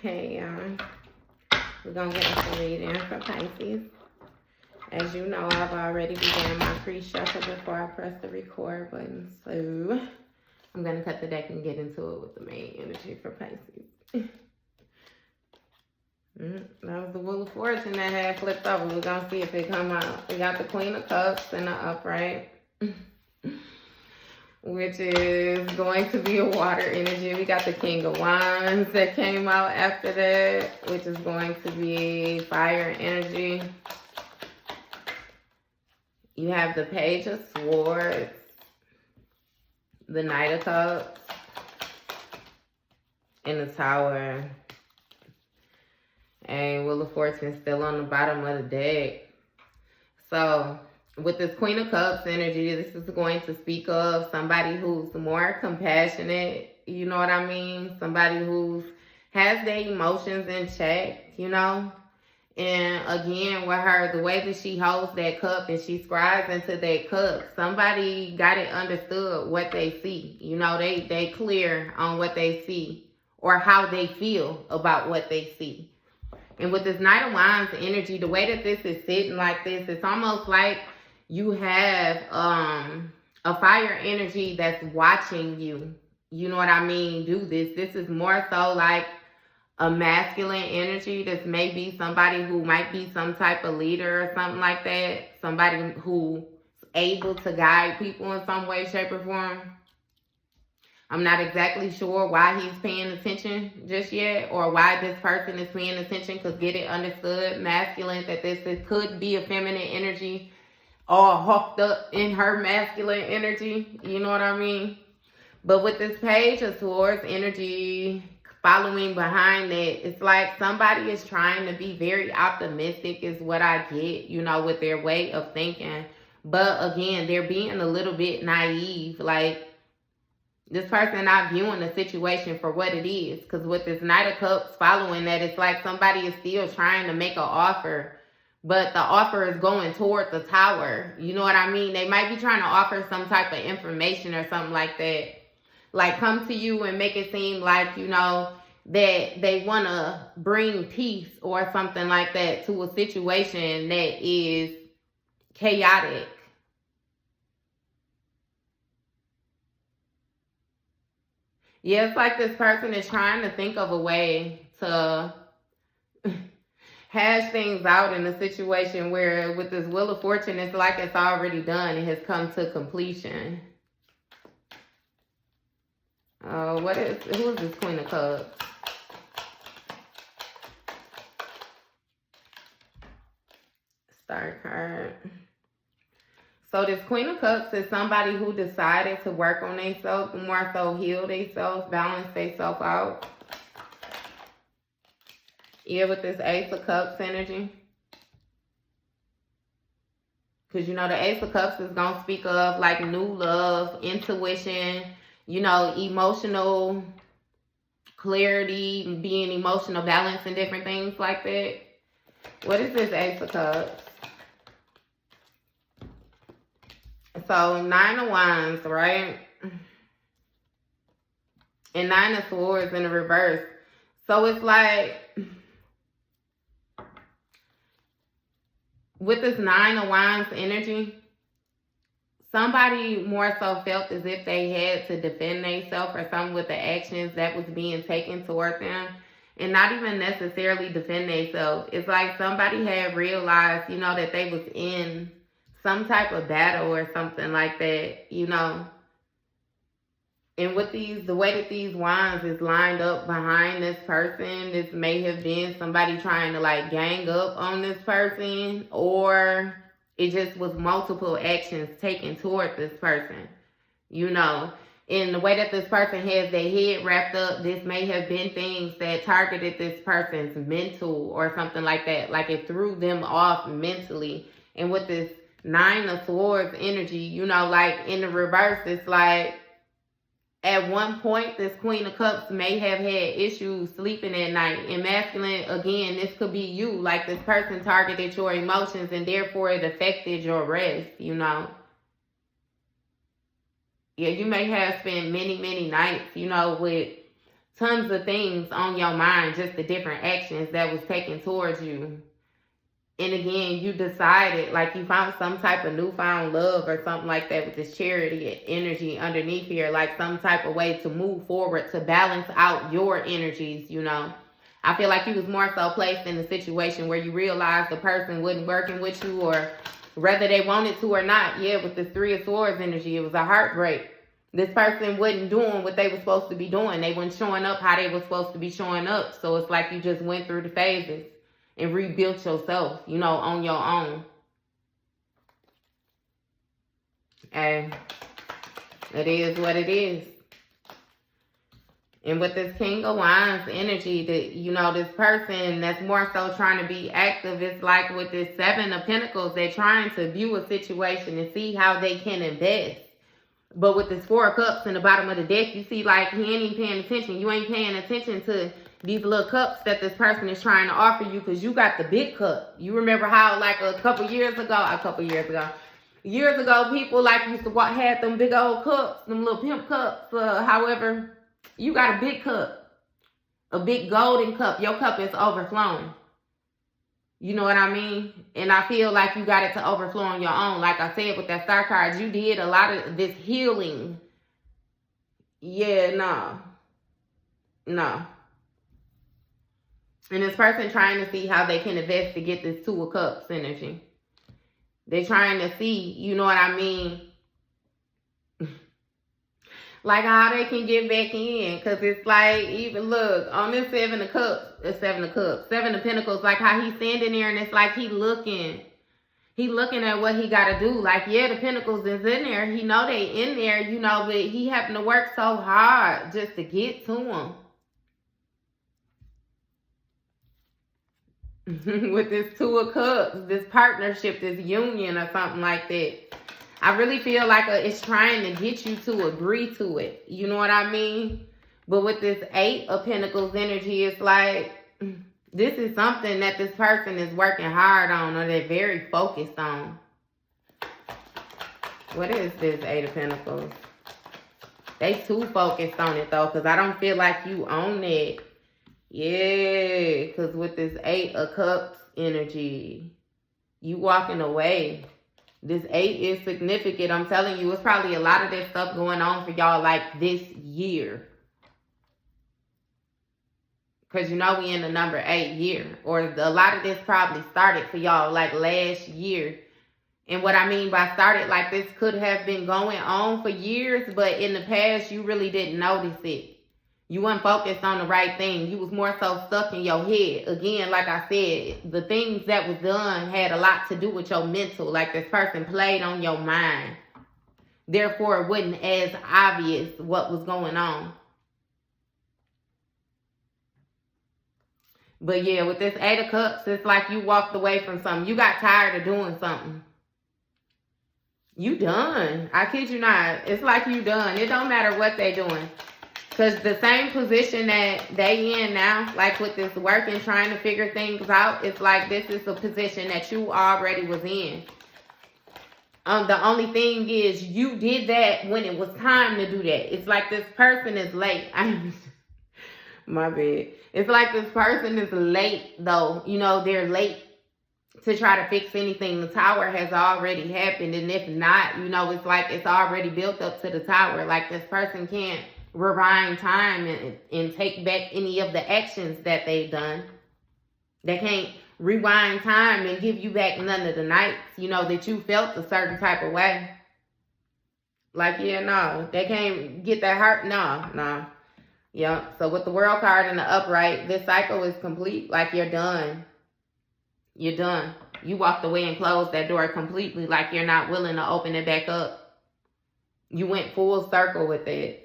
Hey, we're going to get into reading for Pisces. As you know, I've already began my pre-shuffle before I press the record button. So I'm going to cut the deck and get into it with the main energy for Pisces. That was the Wheel of Fortune that had flipped over. We're going to see if it come out. We got the Queen of Cups in the upright, which is going to be a water energy. We got the King of Wands that came out after that, which is going to be fire energy. You have the Page of Swords, the Knight of Cups, and the Tower. And Wheel of Fortune still on the bottom of the deck. So with this Queen of Cups energy, this is going to speak of somebody who's more compassionate, you know what I mean? Somebody who has their emotions in check, you know? And again, with her, the way that she holds that cup and she scribes into that cup, somebody got it understood what they see. You know, they clear on what they see or how they feel about what they see. And with this Knight of Wands energy, the way that this is sitting like this, it's almost like you have a fire energy that's watching you. You know what I mean? Do this. This is more so like a masculine energy. This may be somebody who might be some type of leader or something like that. Somebody who's able to guide people in some way, shape, or form. I'm not exactly sure why he's paying attention just yet, or why this person is paying attention, because get it understood, masculine, that could be a feminine energy all hooked up in her masculine energy. You know what I mean? But with this Page of Swords energy following behind it, it's like somebody is trying to be very optimistic is what I get, you know, with their way of thinking. But again, they're being a little bit naive. Like, this person not viewing the situation for what it is. Because with this Knight of Cups following that, it's like somebody is still trying to make an offer, but the offer is going toward the Tower. You know what I mean? They might be trying to offer some type of information or something like that. Like, come to you and make it seem like, you know, that they want to bring peace or something like that to a situation that is chaotic. Yeah, it's like this person is trying to think of a way to hash things out in a situation where with this Wheel of Fortune, it's like it's already done. It has come to completion. Who is this Queen of Cups? Star card. So this Queen of Cups is somebody who decided to work on themselves, more so heal themselves, balance themselves out. Yeah, with this Ace of Cups energy. Because, you know, the Ace of Cups is going to speak of like new love, intuition, you know, emotional clarity, being emotional balance and different things like that. What is this Ace of Cups? So, Nine of Wands, right? And Nine of Swords in the reverse. So, it's like, with this Nine of Wands energy, somebody more so felt as if they had to defend themselves or something with the actions that was being taken toward them. And not even necessarily defend themselves. It's like somebody had realized, you know, that they was in some type of battle or something like that, you know. And with the way that these wands is lined up behind this person, this may have been somebody trying to like gang up on this person, or it just was multiple actions taken toward this person, you know. In the way that this person has their head wrapped up, this may have been things that targeted this person's mental or something like that. Like it threw them off mentally. And with this Nine of Swords energy, you know, like in the reverse, it's like at one point, this Queen of Cups may have had issues sleeping at night. And masculine, again, this could be you. Like this person targeted your emotions and therefore it affected your rest, you know. Yeah, you may have spent many, many nights, you know, with tons of things on your mind, just the different actions that was taken towards you. And again, you decided, like you found some type of newfound love or something like that with this charity energy underneath here, like some type of way to move forward, to balance out your energies, you know. I feel like you was more so placed in a situation where you realized the person wasn't working with you, or whether they wanted to or not. Yeah, with this Three of Swords energy, it was a heartbreak. This person wasn't doing what they were supposed to be doing. They weren't showing up how they were supposed to be showing up. So it's like you just went through the phases and rebuilt yourself, you know, on your own. And it is what it is. And with this King of Wands energy, that, you know, this person that's more so trying to be active, it's like with this Seven of Pentacles, they're trying to view a situation and see how they can invest. But with this Four of Cups in the bottom of the deck, you see like he ain't even paying attention. You ain't paying attention to these little cups that this person is trying to offer you, because you got the big cup. You remember how like years ago, people like used to had them big old cups, them little pimp cups. However, you got a big cup, a big golden cup. Your cup is overflowing. You know what I mean? And I feel like you got it to overflow on your own. Like I said with that Star card, you did a lot of this healing. Yeah, no. And this person trying to see how they can invest to get this Two of Cups energy. They're trying to see, you know what I mean? Like how they can get back in. Because it's like, even look, on this Seven of Pentacles, like how he's standing there and it's like he looking at what he got to do. Like, yeah, the Pentacles is in there. He know they in there, you know, but he having to work so hard just to get to them. With this Two of Cups, this partnership, this union or something like that. I really feel like it's trying to get you to agree to it. You know what I mean? But with this Eight of Pentacles energy, it's like this is something that this person is working hard on, or they're very focused on. What is this Eight of Pentacles? They too focused on it though, because I don't feel like you own it. Yeah, because with this Eight of Cups energy, you walking away. This 8 is significant. I'm telling you, it's probably a lot of this stuff going on for y'all like this year. Because you know we in the number 8 year. Or a lot of this probably started for y'all like last year. And what I mean by started, like this could have been going on for years, but in the past you really didn't notice it. You weren't focused on the right thing. You was more so stuck in your head. Again, like I said, the things that was done had a lot to do with your mental. Like this person played on your mind. Therefore, it wasn't as obvious what was going on. But yeah, with this Eight of Cups, it's like you walked away from something. You got tired of doing something. You done. I kid you not. It's like you done. It don't matter what they doing. Because the same position that they in now, like with this work and trying to figure things out, it's like this is a position that you already was in. The only thing is you did that when it was time to do that. It's like this person is late. My bad. It's like this person is late though. You know, they're late to try to fix anything. The tower has already happened. And if not, you know, it's like it's already built up to the tower. Like this person can't rewind time and take back any of the actions that they've done. They can't rewind time and give you back none of the nights, you know, that you felt a certain type of way. Like, yeah, no, they can't get that hurt. No. Yeah. So with the World card in the upright, this cycle is complete. Like you're done. You're done. You walked away and closed that door completely. Like you're not willing to open it back up. You went full circle with it.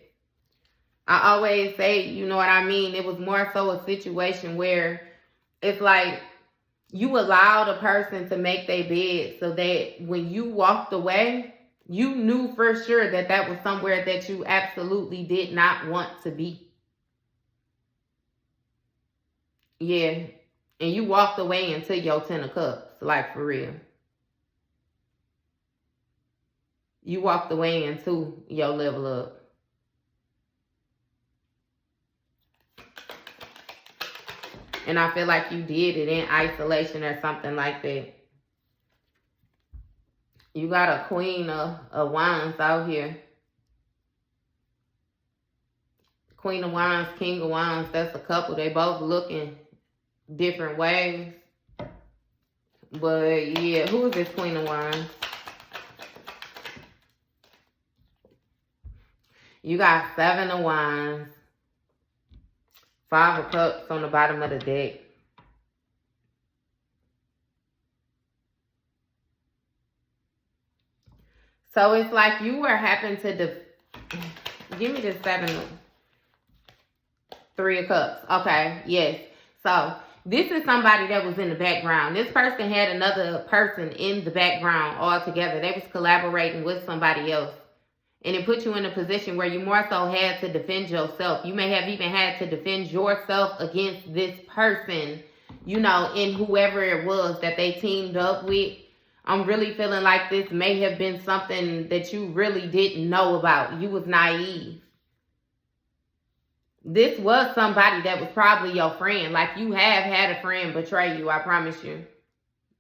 I always say, you know what I mean? It was more so a situation where it's like you allowed a person to make their bed so that when you walked away, you knew for sure that that was somewhere that you absolutely did not want to be. Yeah. And you walked away into your 10 of Cups, like for real. You walked away into your level up. And I feel like you did it in isolation or something like that. You got a Queen of Wands out here. Queen of Wands, King of Wands, that's a couple. They both looking different ways. But yeah, who is this Queen of Wands? You got 7 of Wands. 5 of Cups on the bottom of the deck. So it's like you were having to give me this 3 of Cups. Okay, yes. So this is somebody that was in the background. This person had another person in the background altogether. They was collaborating with somebody else. And it put you in a position where you more so had to defend yourself. You may have even had to defend yourself against this person, you know, in whoever it was that they teamed up with. I'm really feeling like this may have been something that you really didn't know about. You was naive. This was somebody that was probably your friend. Like, you have had a friend betray you, I promise you.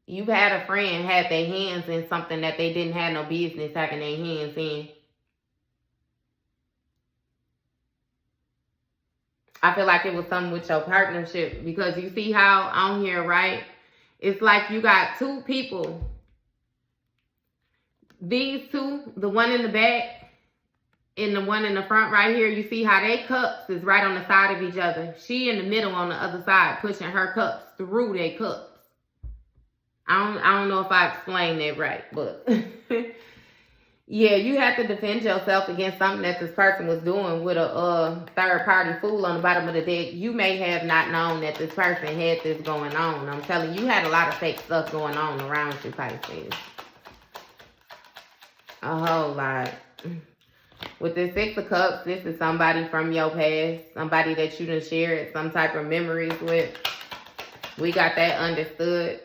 You've had a friend had their hands in something that they didn't have no business having their hands in. I feel like it was something with your partnership, because you see how on here, right? It's like you got 2 people. These 2, the one in the back and the one in the front right here, you see how they cups is right on the side of each other. She in the middle on the other side, pushing her cups through their cups. I don't know if I explained that right, but yeah, you have to defend yourself against something that this person was doing with a third-party fool on the bottom of the deck. You may have not known that this person had this going on. I'm telling you, you had a lot of fake stuff going on around you, Pisces. A whole lot. With this 6 of Cups, this is somebody from your past. Somebody that you done shared some type of memories with. We got that understood.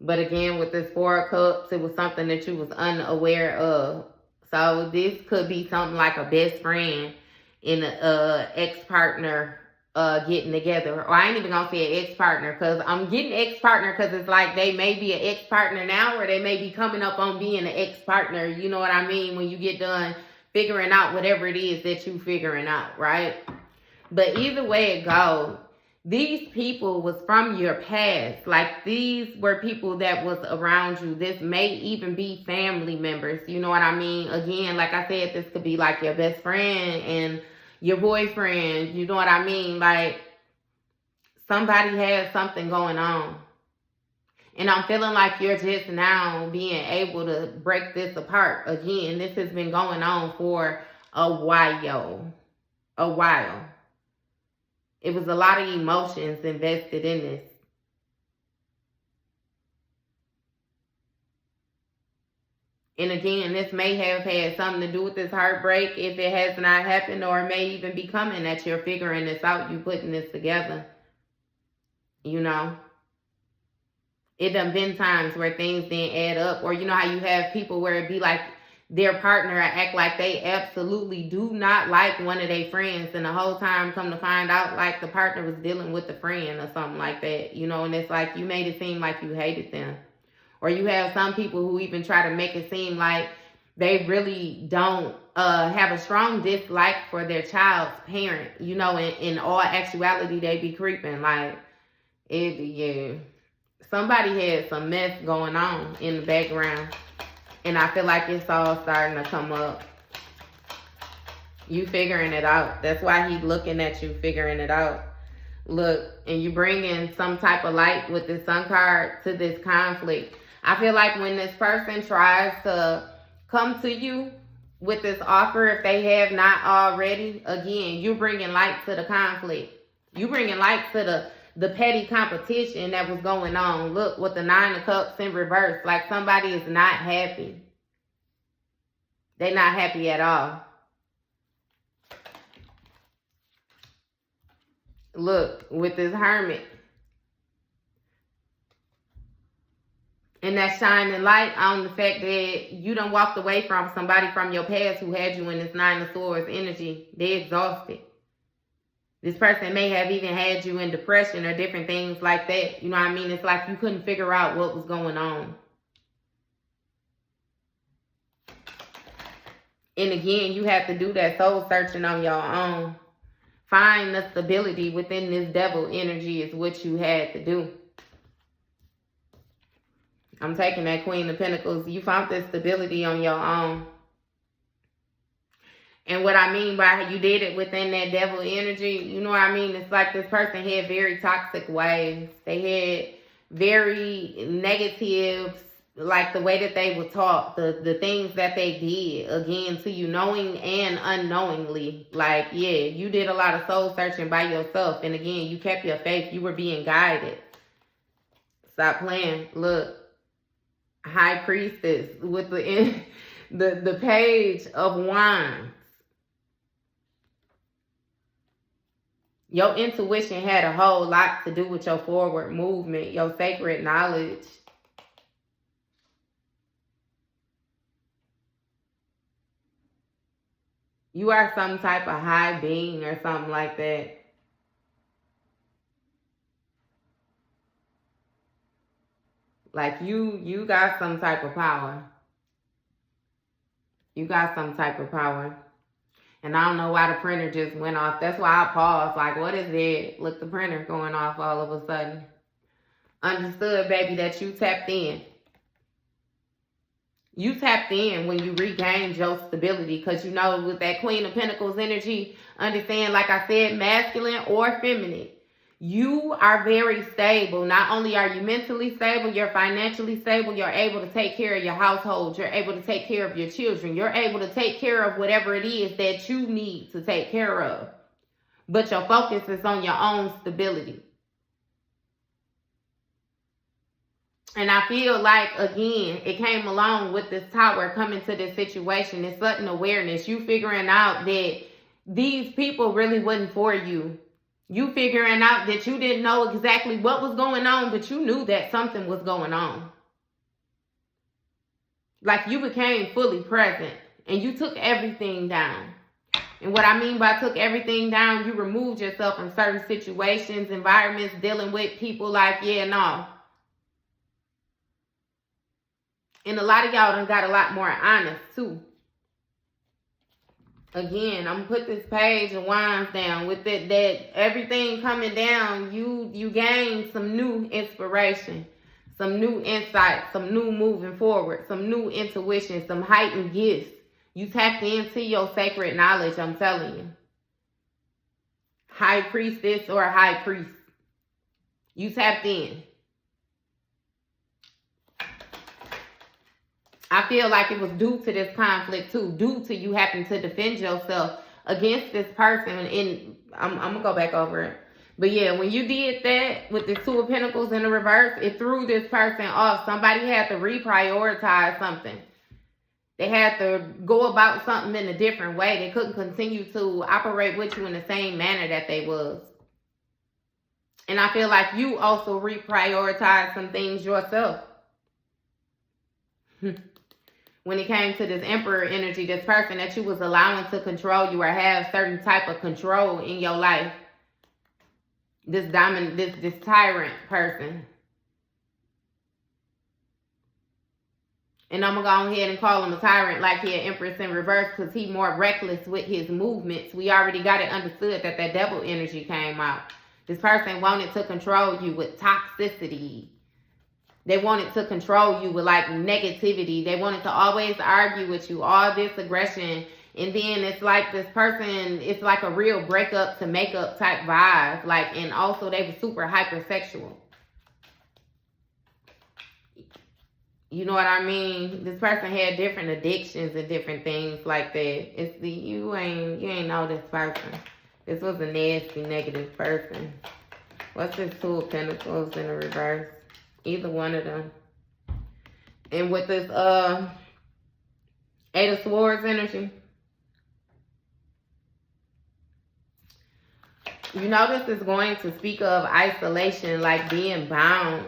But again, with this 4 of Cups, it was something that you was unaware of. So this could be something like a best friend and a ex-partner getting together. Or I ain't even gonna say an ex-partner, because I'm getting ex-partner because it's like they may be an ex-partner now, or they may be coming up on being an ex-partner. You know what I mean? When you get done figuring out whatever it is that you figuring out, right? But either way it goes, these people was from your past. Like, these were people that was around you. This may even be family members. You know what I mean? Again, like I said, this could be like your best friend and your boyfriend. You know what I mean? Like, somebody has something going on. And I'm feeling like you're just now being able to break this apart. Again, this has been going on for a while. It was a lot of emotions invested in this. And again, this may have had something to do with this heartbreak if it has not happened, or it may even be coming that you're figuring this out, you putting this together. You know? It done been times where things didn't add up. Or you know how you have people where it be like their partner act like they absolutely do not like one of their friends, and the whole time come to find out like the partner was dealing with the friend or something like that, you know, and it's like you made it seem like you hated them. Or you have some people who even try to make it seem like they really don't have a strong dislike for their child's parent, you know, in all actuality they be creeping. Like, yeah, somebody had some mess going on in the background. And I feel like it's all starting to come up. You figuring it out. That's why he's looking at you, figuring it out. Look, and you bring in some type of light with the Sun card to this conflict. I feel like when this person tries to come to you with this offer, if they have not already, again, you're bringing light to the conflict. You bringing light to the petty competition that was going on. Look, with the 9 of Cups in reverse, like somebody is not happy. They're not happy at all. Look, with this Hermit. And that shining light on the fact that you done walked away from somebody from your past who had you in this 9 of Swords energy. They're exhausted. This person may have even had you in depression or different things like that. You know what I mean? It's like you couldn't figure out what was going on. And again, you have to do that soul searching on your own. Find the stability within this devil energy is what you had to do. I'm taking that Queen of Pentacles. You found this stability on your own. And what I mean by how you did it within that devil energy, you know what I mean? It's like this person had very toxic ways. They had very negative, like the way that they would talk, the things that they did, again, to you, knowing and unknowingly. Like, yeah, you did a lot of soul searching by yourself. And again, you kept your faith. You were being guided. Stop playing. Look, High Priestess with the Page of Wands. Your intuition had a whole lot to do with your forward movement, your sacred knowledge. You are some type of high being or something like that. Like you got some type of power. You got some type of power. And I don't know why the printer just went off. That's why I paused. Like, what is it? Look, the printer going off all of a sudden. Understood, baby, that you tapped in. You tapped in when you regained your stability. Because, you know, with that Queen of Pentacles energy, understand, like I said, masculine or feminine. You are very stable. Not only are you mentally stable, you're financially stable. You're able to take care of your household. You're able to take care of your children. You're able to take care of whatever it is that you need to take care of. But your focus is on your own stability. And I feel like, again, it came along with this Tower coming to this situation. It's sudden awareness. You figuring out that these people really wasn't for you. You figuring out that you didn't know exactly what was going on, but you knew that something was going on. Like you became fully present and you took everything down. And what I mean by took everything down, you removed yourself from certain situations, environments, dealing with people like, yeah, no. And a lot of y'all done got a lot more honest too. Again, I'm gonna put this Page of Wands down with that everything coming down. You gain some new inspiration, some new insight, some new moving forward, some new intuition, some heightened gifts. You tapped into your sacred knowledge, I'm telling you. High Priestess or High Priest. You tapped in. I feel like it was due to this conflict too, due to you having to defend yourself against this person. And I'm going to go back over it. But yeah, when you did that with the Two of Pentacles in the reverse, it threw this person off. Somebody had to reprioritize something. They had to go about something in a different way. They couldn't continue to operate with you in the same manner that they was. And I feel like you also reprioritized some things yourself. When it came to this Emperor energy, this person that you was allowing to control you or have certain type of control in your life. This dominant, this tyrant person. And I'm going to go ahead and call him a tyrant like he an Empress in reverse because he more reckless with his movements. We already got it understood that devil energy came out. This person wanted to control you with toxicity. They wanted to control you with like negativity. They wanted to always argue with you, all this aggression. And then it's like this person, it's like a real breakup to makeup type vibe. Like, and also they were super hypersexual. You know what I mean? This person had different addictions and different things like that. It's the, you ain't know this person. This was a nasty, negative person. What's this Two of Pentacles in the reverse? Either one of them. And with this Eight of Swords energy, you know this is going to speak of isolation, like being bound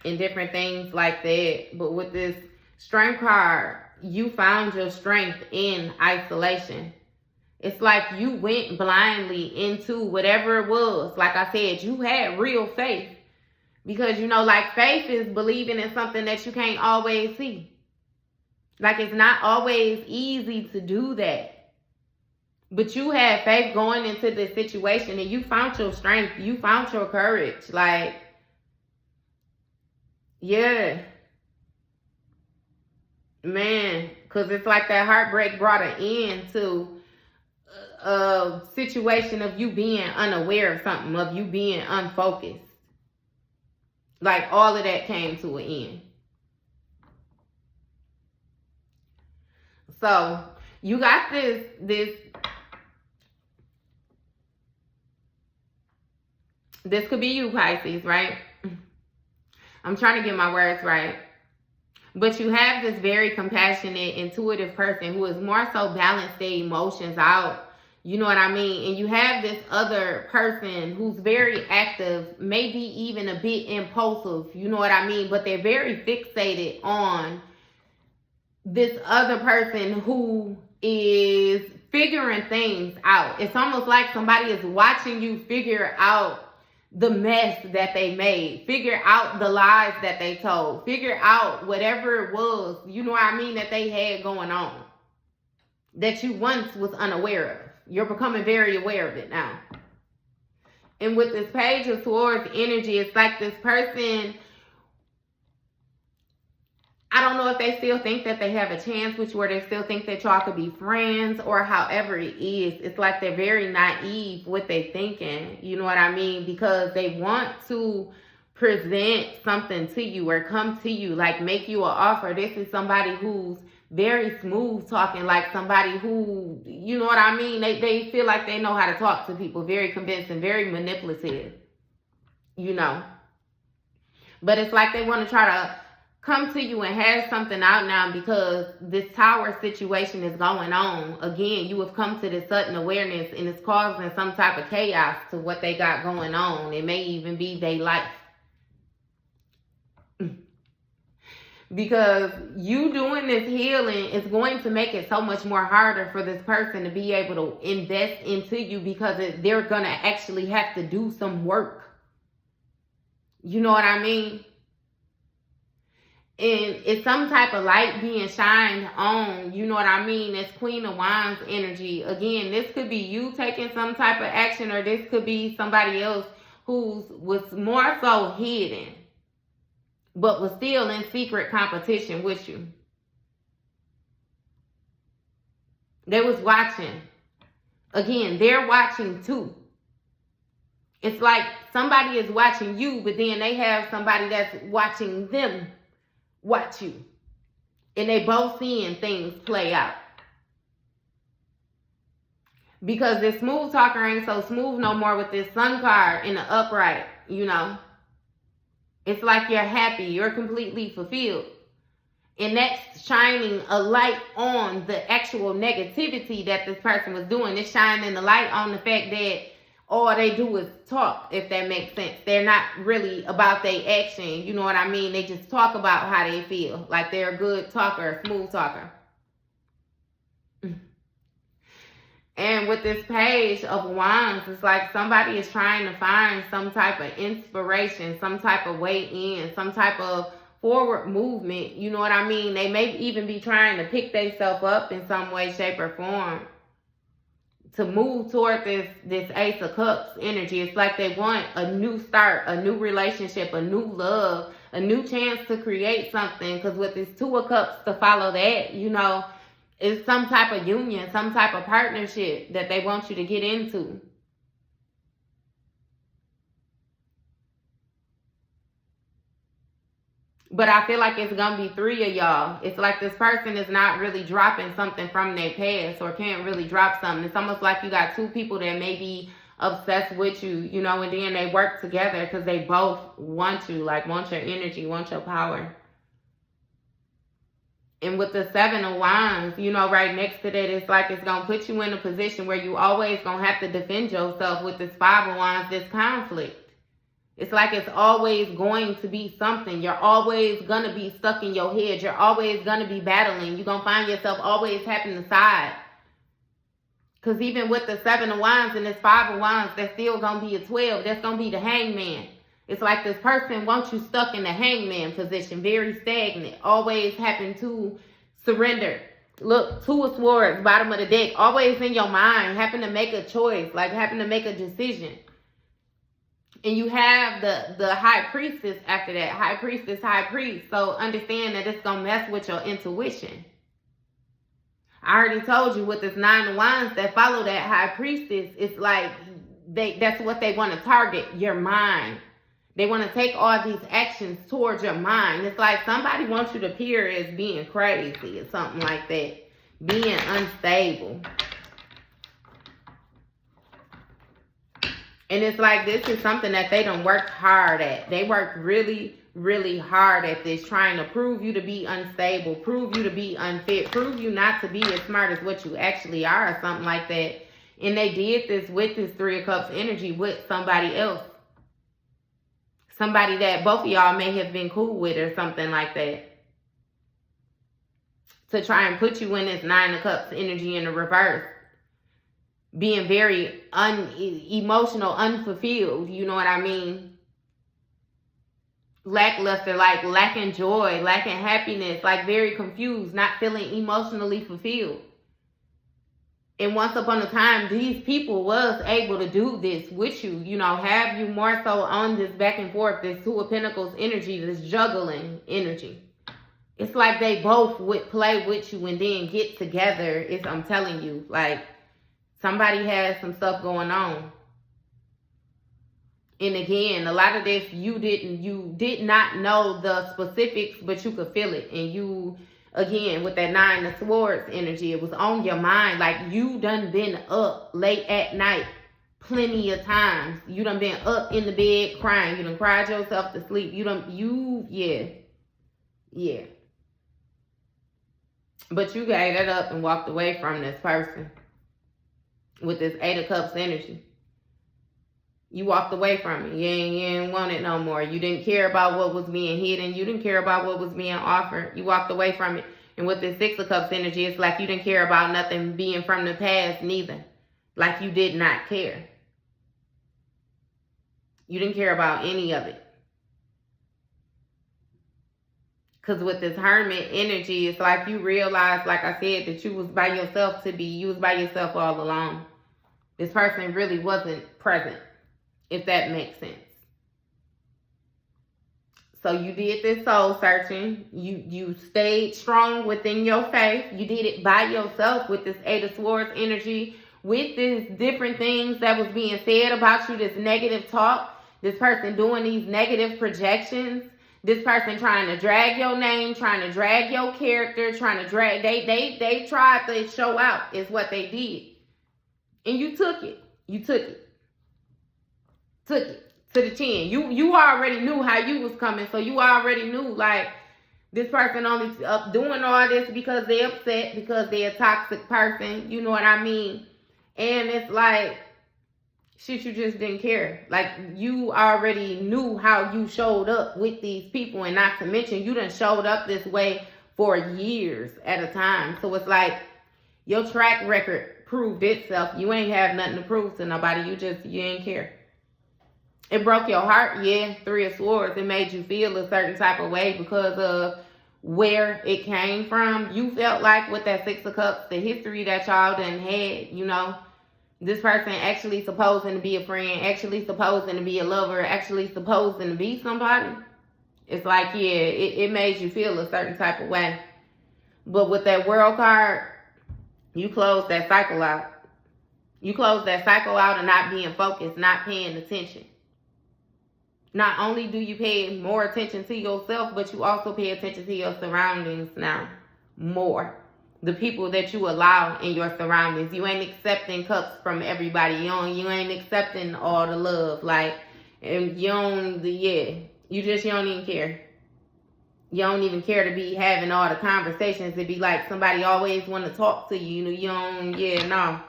and different things like that. But with this Strength card, you found your strength in isolation. It's like you went blindly into whatever it was. Like I said, you had real faith. Because, you know, like faith is believing in something that you can't always see. Like it's not always easy to do that. But you had faith going into this situation and you found your strength. You found your courage. Like, yeah. Man, because it's like that heartbreak brought an end to a situation of you being unaware of something, of you being unfocused. Like all of that came to an end. So you got this could be you, Pisces, right? I'm trying to get my words right. But you have this very compassionate, intuitive person who is more so balanced their emotions out. You know what I mean? And you have this other person who's very active, maybe even a bit impulsive. You know what I mean? But they're very fixated on this other person who is figuring things out. It's almost like somebody is watching you figure out the mess that they made, figure out the lies that they told, figure out whatever it was, you know what I mean, that they had going on that you once was unaware of. You're becoming very aware of it now. And with this Page of Swords energy, it's like this person, I don't know if they still think that they have a chance with you, or they still think that y'all could be friends, or however it is. It's like they're very naive with their thinking, you know what I mean? Because they want to present something to you or come to you, like make you an offer. This is somebody who's very smooth talking, like somebody who, you know what I mean? They feel like they know how to talk to people, very convincing, very manipulative, you know. But it's like they want to try to come to you and have something out now because this Tower situation is going on. Again, you have come to this sudden awareness and it's causing some type of chaos to what they got going on. It may even be their life. Because you doing this healing is going to make it so much more harder for this person to be able to invest into you, because they're going to actually have to do some work. You know what I mean? And it's some type of light being shined on, you know what I mean? It's Queen of Wands energy. Again, this could be you taking some type of action, or this could be somebody else who was more so hidden, but was still in secret competition with you. They was watching. Again, they're watching too. It's like somebody is watching you, but then they have somebody that's watching them watch you. And they both seeing things play out. Because this smooth talker ain't so smooth no more with this Sun card in the upright, you know. It's like you're happy, you're completely fulfilled. And that's shining a light on the actual negativity that this person was doing. It's shining the light on the fact that all they do is talk, if that makes sense. They're not really about their action, you know what I mean? They just talk about how they feel. Like they're a good talker, smooth talker. And with this Page of Wands, it's like somebody is trying to find some type of inspiration, some type of way in, some type of forward movement. You know what I mean? They may even be trying to pick themselves up in some way, shape, or form to move toward this Ace of Cups energy. It's like they want a new start, a new relationship, a new love, a new chance to create something. Because with this Two of Cups to follow that, you know, it's some type of union, some type of partnership that they want you to get into. But I feel like it's going to be three of y'all. It's like this person is not really dropping something from their past, or can't really drop something. It's almost like you got two people that may be obsessed with you, you know, and then they work together because they both want you, like want your energy, want your power. And with the Seven of Wands, you know, right next to that, it's like it's going to put you in a position where you always going to have to defend yourself with this Five of Wands, this conflict. It's like it's always going to be something. You're always going to be stuck in your head. You're always going to be battling. You're going to find yourself always having to side. Because even with the 7 of Wands and this 5 of Wands, that's still going to be a 12. That's going to be the Hangman. It's like this person wants you stuck in the Hangman position, very stagnant, always happen to surrender. Look, 2 of Swords, bottom of the deck, always in your mind, happen to make a choice, like happen to make a decision. And you have the High Priestess after that, High Priestess, High Priest. So understand that it's going to mess with your intuition. I already told you with this 9 of Wands that follow that High Priestess, it's like that's what they want to target, your mind. They want to take all these actions towards your mind. It's like somebody wants you to appear as being crazy or something like that. Being unstable. And it's like this is something that they don't work hard at. They work really, really hard at this, trying to prove you to be unstable, prove you to be unfit, prove you not to be as smart as what you actually are or something like that. And they did this with this 3 of Cups energy with somebody else. Somebody that both of y'all may have been cool with or something like that. To try and put you in this 9 of Cups energy in the reverse. Being very emotional, unfulfilled. You know what I mean? Lackluster, like lacking joy, lacking happiness, like very confused, not feeling emotionally fulfilled. And once upon a time, these people was able to do this with you, you know, have you more so on this back and forth, this 2 of Pentacles energy, this juggling energy. It's like they both would play with you and then get together. I'm telling you, like somebody has some stuff going on. And again, a lot of this, you did not know the specifics, but you could feel it. And you, again, with that 9 of Swords energy, it was on your mind. Like you done been up late at night plenty of times. You done been up in the bed crying. You done cried yourself to sleep. Yeah. But you gave that up and walked away from this person with this 8 of Cups energy. You walked away from it. You didn't want it no more. You didn't care about what was being hidden. You didn't care about what was being offered. You walked away from it. And with the 6 of Cups energy, it's like you didn't care about nothing being from the past neither. Like you did not care. You didn't care about any of it. Because with this Hermit energy, it's like you realized, like I said, that you was by yourself you was by yourself all along. This person really wasn't present, if that makes sense. So you did this soul searching. You stayed strong within your faith. You did it by yourself with this 8 of Swords energy, with these different things that was being said about you, this negative talk, this person doing these negative projections, this person trying to drag your name, trying to drag your character, trying to drag, they tried to show out is what they did. And you took it. Took it to the chin. You already knew how you was coming, so you already knew, like, this person only doing all this because they're upset, because they're a toxic person, you know what I mean? And it's like, shit, you just didn't care. Like, you already knew how you showed up with these people, and not to mention, you done showed up this way for years at a time. So it's like, your track record proved itself. You ain't have nothing to prove to nobody. You ain't care. It broke your heart, yeah, 3 of Swords. It made you feel a certain type of way because of where it came from. You felt like with that 6 of Cups, the history that y'all done had, you know, this person actually supposing to be a friend, actually supposing to be a lover, actually supposing to be somebody. It's like, yeah, it made you feel a certain type of way. But with that World card, you closed that cycle out. You closed that cycle out of not being focused, not paying attention. Not only do you pay more attention to yourself, but you also pay attention to your surroundings now more. The people that you allow in your surroundings. You ain't accepting cups from everybody. You ain't accepting all the love. Like, and you don't even care. You don't even care to be having all the conversations. It'd be like somebody always want to talk to you. No.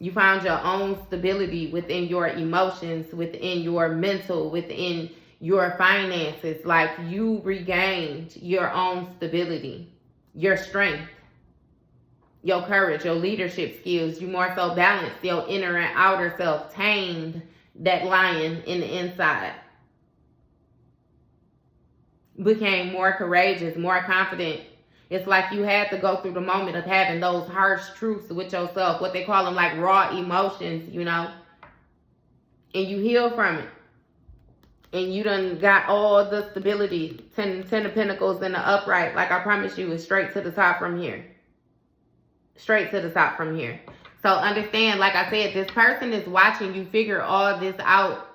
You found your own stability within your emotions, within your mental, within your finances. Like, you regained your own stability, your strength. your courage, your leadership skills. You more so balanced your inner and outer self, tamed that lion in the inside. Became more courageous, more confident. It's like you had to go through the moment of having those harsh truths with yourself, what they call them, like raw emotions, you know, and you heal from it. And you done got all the stability, 10 of Pentacles in the upright. Like I promise you, it's straight to the top from here. Straight to the top from here. So understand, like I said, this person is watching you figure all this out.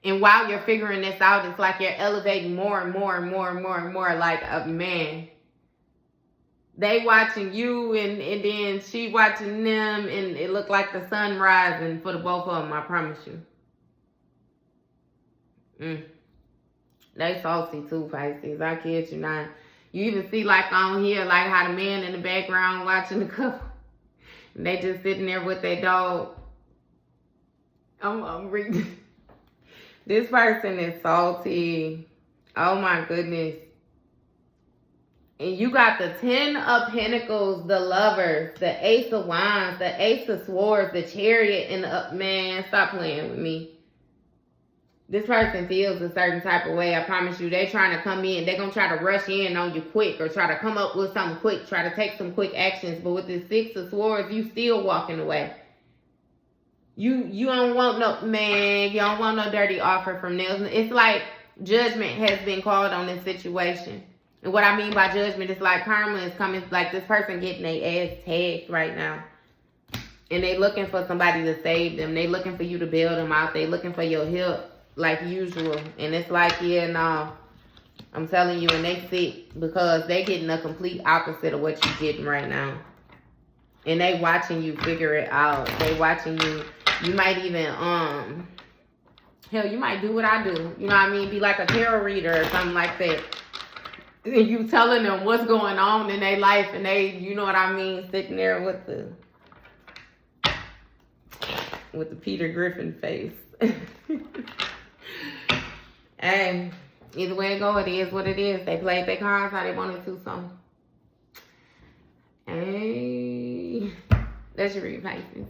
And while you're figuring this out, it's like you're elevating more and more and more and more and more. Like, man, they watching you and then she watching them. And it looked like the sun rising for the both of them, I promise you. They salty too, Pisces. I kid you not. You even see like on here, like how the man in the background watching the couple. And they just sitting there with their dog. I'm reading. This person is salty. Oh my goodness. And you got the 10 of Pentacles, the Lovers, the Ace of Wands, the Ace of Swords, the Chariot, and the man, stop playing with me. This person feels a certain type of way. I promise you, they trying to come in. They're going to try to rush in on you quick or try to come up with something quick, try to take some quick actions. But with this 6 of Swords, you still walking away. You don't want no, man, you don't want no dirty offer from them. It's like judgment has been called on this situation. And what I mean by judgment is like karma is coming, like this person getting their ass tagged right now. And they looking for somebody to save them. They looking for you to bail them out. They looking for your help like usual. And it's like, yeah, no, I'm telling you, and they sick because they getting a complete opposite of what you getting right now. And they watching you figure it out. They watching you. You might even, hell, you might do what I do. You know what I mean? Be like a tarot reader or something like that. And you telling them what's going on in their life. And they, you know what I mean, sitting there with the Peter Griffin face. And either way it go, it is what it is. They played their cards how they wanted to, so. Hey, that's your read, Pisces.